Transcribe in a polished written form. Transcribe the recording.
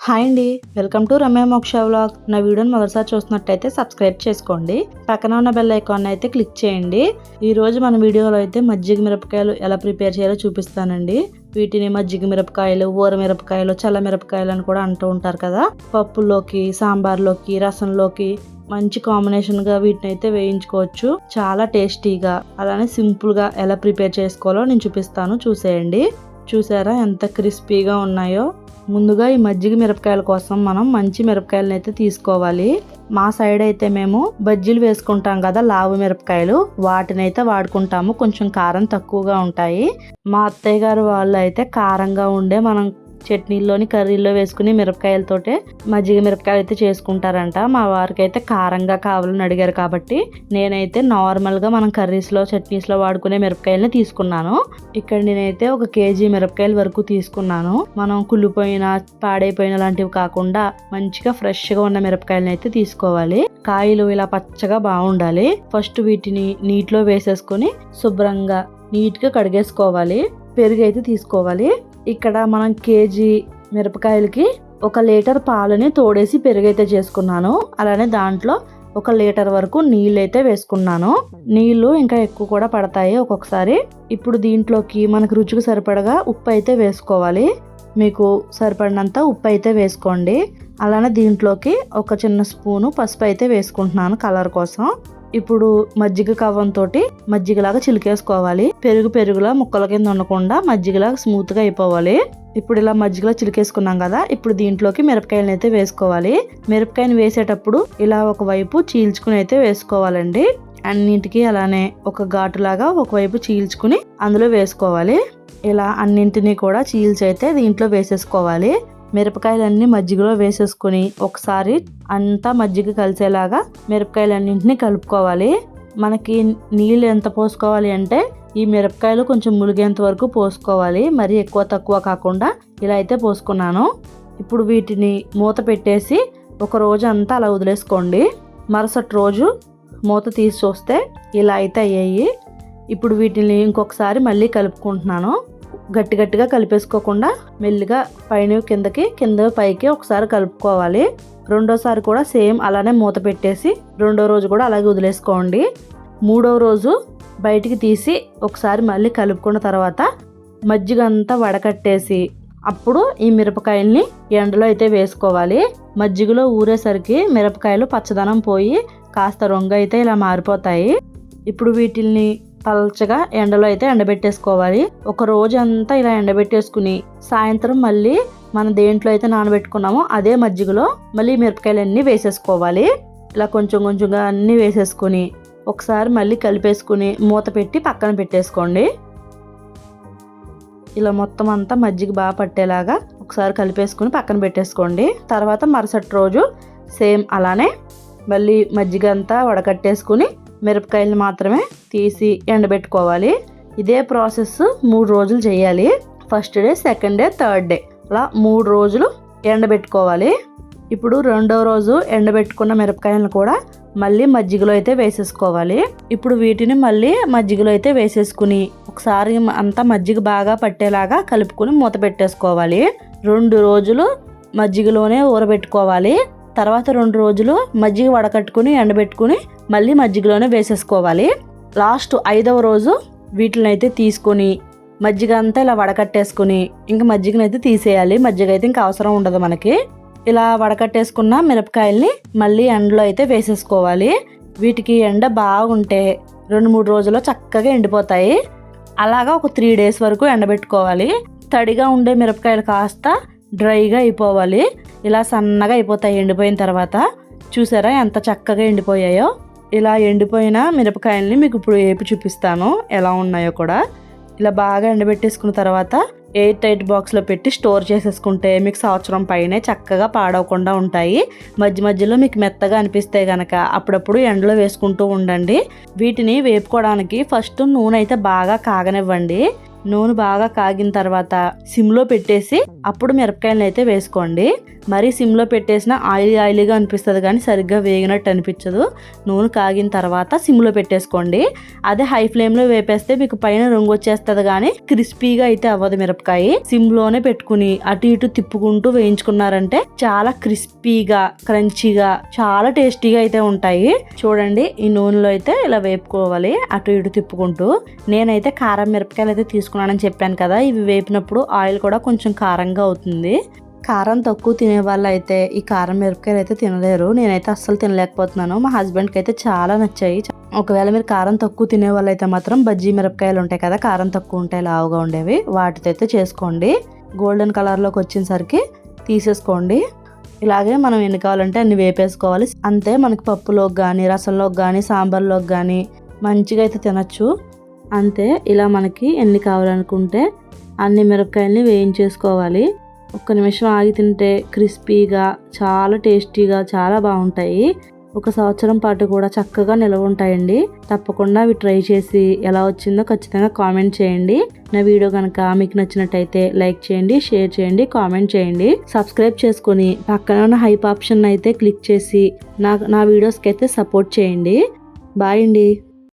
Hi అండి, welcome to Ramya మోక్ష vlog. నా వీడియోని మొదటిసారి చూస్తున్నట్టయితే సబ్స్క్రైబ్ చేసుకోండి. పక్కన ఉన్న బెల్ ఐకాన్ అయితే క్లిక్ చేయండి. ఈ రోజు మన వీడియోలో అయితే మజ్జిగ మిరపకాయలు ఎలా ప్రిపేర్ చేయాలో చూపిస్తానండి. వీటిని మజ్జిగ మిరపకాయలు, ఊర మిరపకాయలు, చల్ల మిరపకాయలు అని కూడా అంటూ ఉంటారు కదా. పప్పులోకి, సాంబార్లోకి, రసంలోకి మంచి కాంబినేషన్గా వీటిని అయితే వేయించుకోవచ్చు. చాలా టేస్టీగా, అలానే సింపుల్గా ఎలా ప్రిపేర్ చేసుకోవాలో నేను చూపిస్తాను, చూసేయండి. చూసారా ఎంత క్రిస్పీగా ఉన్నాయో. ముందుగా ఈ మజ్జిగ మిరపకాయల కోసం మనం మంచి మిరపకాయలను అయితే తీసుకోవాలి. మా సైడ్ అయితే మేము బజ్జీలు వేసుకుంటాం కదా, లావు మిరపకాయలు, వాటిని అయితే వాడుకుంటాము. కొంచెం కారం తక్కువగా ఉంటాయి. మా అత్తయ్య గారు వాళ్ళు అయితే కారంగా ఉండే మనం చట్నీల్లోని కర్రీలో వేసుకుని మిరపకాయలతోటే మజ్జిగ మిరపకాయలు అయితే చేసుకుంటారంట. మా వారికి అయితే కారంగా కావాలని అడిగారు కాబట్టి నేనైతే నార్మల్గా మనం కర్రీస్లో, చట్నీస్లో వాడుకునే మిరపకాయలని తీసుకున్నాను. ఇక్కడ నేనైతే 1 కేజీ మిరపకాయల వరకు తీసుకున్నాను. మనం కుళ్ళిపోయిన, పాడైపోయిన లాంటివి కాకుండా మంచిగా ఫ్రెష్గా ఉన్న మిరపకాయలని అయితే తీసుకోవాలి. కాయలు ఇలా పచ్చగా బాగుండాలి. ఫస్ట్ వీటిని నీటిలో వేసేసుకొని శుభ్రంగా నీట్గా కడిగేసుకోవాలి. పెరుగు అయితే తీసుకోవాలి. ఇక్కడ మనం కేజీ మిరపకాయలకి 1 లీటర్ పాలని తోడేసి పెరుగైతే చేసుకున్నాను. అలానే దాంట్లో 1 లీటర్ వరకు నీళ్ళు అయితే వేసుకున్నాను. నీళ్లు ఇంకా ఎక్కువ కూడా పడతాయి ఒక్కొక్కసారి. ఇప్పుడు దీంట్లోకి మనకు రుచికి సరిపడగా ఉప్పు అయితే వేసుకోవాలి. మీకు సరిపడినంత ఉప్పు అయితే వేసుకోండి. అలానే దీంట్లోకి 1 చిన్న స్పూను పసుపు అయితే వేసుకుంటున్నాను కలర్ కోసం. ఇప్పుడు మజ్జిగ కవ్వంతో మజ్జిగలాగా చిలికేసుకోవాలి. పెరుగులా ముక్కల కింద ఉండకుండా మజ్జిగలాగా స్మూత్ గా అయిపోవాలి. ఇప్పుడు ఇలా మజ్జిగలో చిలికేసుకున్నాం కదా, ఇప్పుడు దీంట్లోకి మిరపకాయలను అయితే వేసుకోవాలి. మిరపకాయని వేసేటప్పుడు ఇలా ఒకవైపు చీల్చుకుని అయితే వేసుకోవాలండి. అన్నింటికి అలానే ఒక ఘాటులాగా ఒకవైపు చీల్చుకుని అందులో వేసుకోవాలి. ఇలా అన్నింటినీ కూడా చీల్చి అయితే దీంట్లో వేసేసుకోవాలి. మిరపకాయలన్నీ మజ్జిగలో వేసేసుకుని ఒకసారి అంతా మజ్జిగ కలిసేలాగా మిరపకాయలన్నింటినీ కలుపుకోవాలి. మనకి నీళ్ళు ఎంత పోసుకోవాలి అంటే ఈ మిరపకాయలు కొంచెం ములిగేంత వరకు పోసుకోవాలి. మరి ఎక్కువ తక్కువ కాకుండా ఇలా అయితే పోసుకున్నాను. ఇప్పుడు వీటిని మూత పెట్టేసి 1 రోజు అంతా అలా వదిలేసుకోండి. మరుసటి రోజు మూత తీసి చూస్తే ఇలా అయితే అయ్యాయి. ఇప్పుడు వీటిని ఇంకొకసారి మళ్ళీ కలుపుకుంటున్నాను. గట్టిగా కలిపేసుకోకుండా మెల్లిగా పైన కిందకి, కింద పైకి ఒకసారి కలుపుకోవాలి. రెండోసారి కూడా సేమ్ అలానే మూత పెట్టేసి 2వ రోజు కూడా అలాగే వదిలేసుకోండి. 3వ రోజు బయటికి తీసి ఒకసారి మళ్ళీ కలుపుకున్న తర్వాత మజ్జిగ అంతా వడకట్టేసి అప్పుడు ఈ మిరపకాయల్ని ఎండలో అయితే వేసుకోవాలి. మజ్జిగలో ఊరేసరికి మిరపకాయలు పచ్చదనం పోయి కాస్త రంగు అయితే ఇలా మారిపోతాయి. ఇప్పుడు వీటిల్ని పల్చగా ఎండలో అయితే ఎండబెట్టేసుకోవాలి. 1 రోజు అంతా ఇలా ఎండబెట్టేసుకుని సాయంత్రం మళ్ళీ మనం దేంట్లో అయితే నానబెట్టుకున్నామో అదే మజ్జిగలో మళ్ళీ మిరపకాయలన్నీ వేసేసుకోవాలి. ఇలా కొంచెంగా అన్నీ వేసేసుకుని ఒకసారి మళ్ళీ కలిపేసుకుని మూత పెట్టి పక్కన పెట్టేసుకోండి. ఇలా మొత్తం అంతా మజ్జిగ బాగా పట్టేలాగా ఒకసారి కలిపేసుకుని పక్కన పెట్టేసుకోండి. తర్వాత మరుసటి రోజు సేమ్ అలానే మళ్ళీ మజ్జిగ అంతా వడకట్టేసుకుని మిరపకాయలు మాత్రమే తీసి ఎండబెట్టుకోవాలి. ఇదే ప్రాసెస్ 3 రోజులు చేయాలి. First day, second day, third day అలా 3 రోజులు ఎండబెట్టుకోవాలి. ఇప్పుడు 2వ రోజు ఎండబెట్టుకున్న మిరపకాయలను కూడా మళ్ళీ మజ్జిగలో అయితే వేసేసుకోవాలి. ఇప్పుడు వీటిని మళ్ళీ మజ్జిగలో అయితే వేసేసుకుని ఒకసారి అంతా మజ్జిగ బాగా పట్టేలాగా కలుపుకుని మూత పెట్టేసుకోవాలి. 2 రోజులు మజ్జిగలోనే ఊరబెట్టుకోవాలి. తర్వాత 2 రోజులు మజ్జిగ వడకట్టుకుని ఎండబెట్టుకుని మళ్ళీ మజ్జిగలోనే వేసేసుకోవాలి. లాస్ట్ 5వ రోజు వీటిని అయితే తీసుకొని మజ్జిగ అంతా ఇలా వడకట్టేసుకుని ఇంకా మజ్జిగనైతే తీసేయాలి. మజ్జిగ అయితే ఇంకా అవసరం ఉండదు మనకి. ఇలా వడకట్టేసుకున్న మిరపకాయల్ని మళ్ళీ ఎండలో అయితే వేసేసుకోవాలి. వీటికి ఎండ బాగుంటే 2-3 రోజుల్లో చక్కగా ఎండిపోతాయి. అలాగా ఒక 3 డేస్ వరకు ఎండబెట్టుకోవాలి. తడిగా ఉండే మిరపకాయలు కాస్త డ్రైగా అయిపోవాలి. ఇలా సన్నగా అయిపోతాయి ఎండిపోయిన తర్వాత. చూసారా ఎంత చక్కగా ఎండిపోయాయో. ఇలా ఎండిపోయిన మిరపకాయల్ని మీకు ఇప్పుడు వేపి చూపిస్తాను ఎలా ఉన్నాయో కూడా. ఇలా బాగా ఎండబెట్టేసుకున్న తర్వాత ఎయిర్ టైట్ బాక్స్లో పెట్టి స్టోర్ చేసేసుకుంటే మీకు సంవత్సరం పైనే చక్కగా పాడవకుండా ఉంటాయి. మధ్యలో మీకు మెత్తగా అనిపిస్తే గనక అప్పుడప్పుడు ఎండలో వేసుకుంటూ ఉండండి. వీటిని వేపుకోవడానికి ఫస్ట్ నూనె అయితే బాగా కాగనివ్వండి. నూనె బాగా కాగిన తర్వాత సిమ్లో పెట్టేసి అప్పుడు మిరపకాయలను అయితే వేసుకోండి. మరీ సిమ్లో పెట్టేసిన ఆయిలీగా అనిపిస్తుంది కానీ సరిగ్గా వేగినట్టు అనిపించదు. నూనె కాగిన తర్వాత సిమ్లో పెట్టేసుకోండి. అదే హై ఫ్లేమ్లో వేపేస్తే మీకు పైన రంగు వచ్చేస్తుంది కానీ క్రిస్పీగా అయితే అవ్వదు. మిరపకాయ సిమ్లోనే పెట్టుకుని అటు ఇటు తిప్పుకుంటూ వేయించుకున్నారంటే చాలా క్రిస్పీగా క్రంచీగా చాలా టేస్టీగా అయితే ఉంటాయి. చూడండి, ఈ నూనెలో అయితే ఇలా వేపుకోవాలి అటు ఇటు తిప్పుకుంటూ. నేనైతే కారం మిరపకాయలు అయితే తీసుకున్నానని చెప్పాను కదా, ఇవి వేపినప్పుడు ఆయిల్ కూడా కొంచెం కారంగా అవుతుంది. కారం తక్కువ తినే వాళ్ళు అయితే ఈ కారం మిరపకాయలు అయితే తినలేరు. నేనైతే అస్సలు తినలేకపోతున్నాను. మా హస్బెండ్కి అయితే చాలా నచ్చాయి. ఒకవేళ మీరు కారం తక్కువ తినే వాళ్ళు అయితే మాత్రం బజ్జీ మిరపకాయలు ఉంటాయి కదా, కారం తక్కువ ఉంటాయి లావుగా ఉండేవి, వాటితో అయితే చేసుకోండి. గోల్డెన్ కలర్లోకి వచ్చేసరికి తీసేసుకోండి. ఇలాగే మనం ఎన్ని కావాలంటే అన్ని వేపేసుకోవాలి. అంతే, మనకి పప్పులోకి కానీ రసంలోకి కానీ సాంబార్లోకి కానీ మంచిగా అయితే తినచ్చు. అంతే, ఇలా మనకి ఎన్ని కావాలనుకుంటే అన్ని మిరపకాయల్ని వేయించేసుకోవాలి. ఒక్క నిమిషం ఆగి తింటే క్రిస్పీగా చాలా టేస్టీగా చాలా బాగుంటాయి. 1 సంవత్సరం పాటు కూడా చక్కగా నిల్వ ఉంటాయండి. తప్పకుండా అవి ట్రై చేసి ఎలా వచ్చిందో ఖచ్చితంగా కామెంట్ చేయండి. నా వీడియో కనుక మీకు నచ్చినట్టయితే లైక్ చేయండి, షేర్ చేయండి, కామెంట్ చేయండి. సబ్స్క్రైబ్ చేసుకొని పక్కన ఉన్న హైప్ ఆప్షన్ అయితే క్లిక్ చేసి నా వీడియోస్కి అయితే సపోర్ట్ చేయండి. బాయ్ అండి.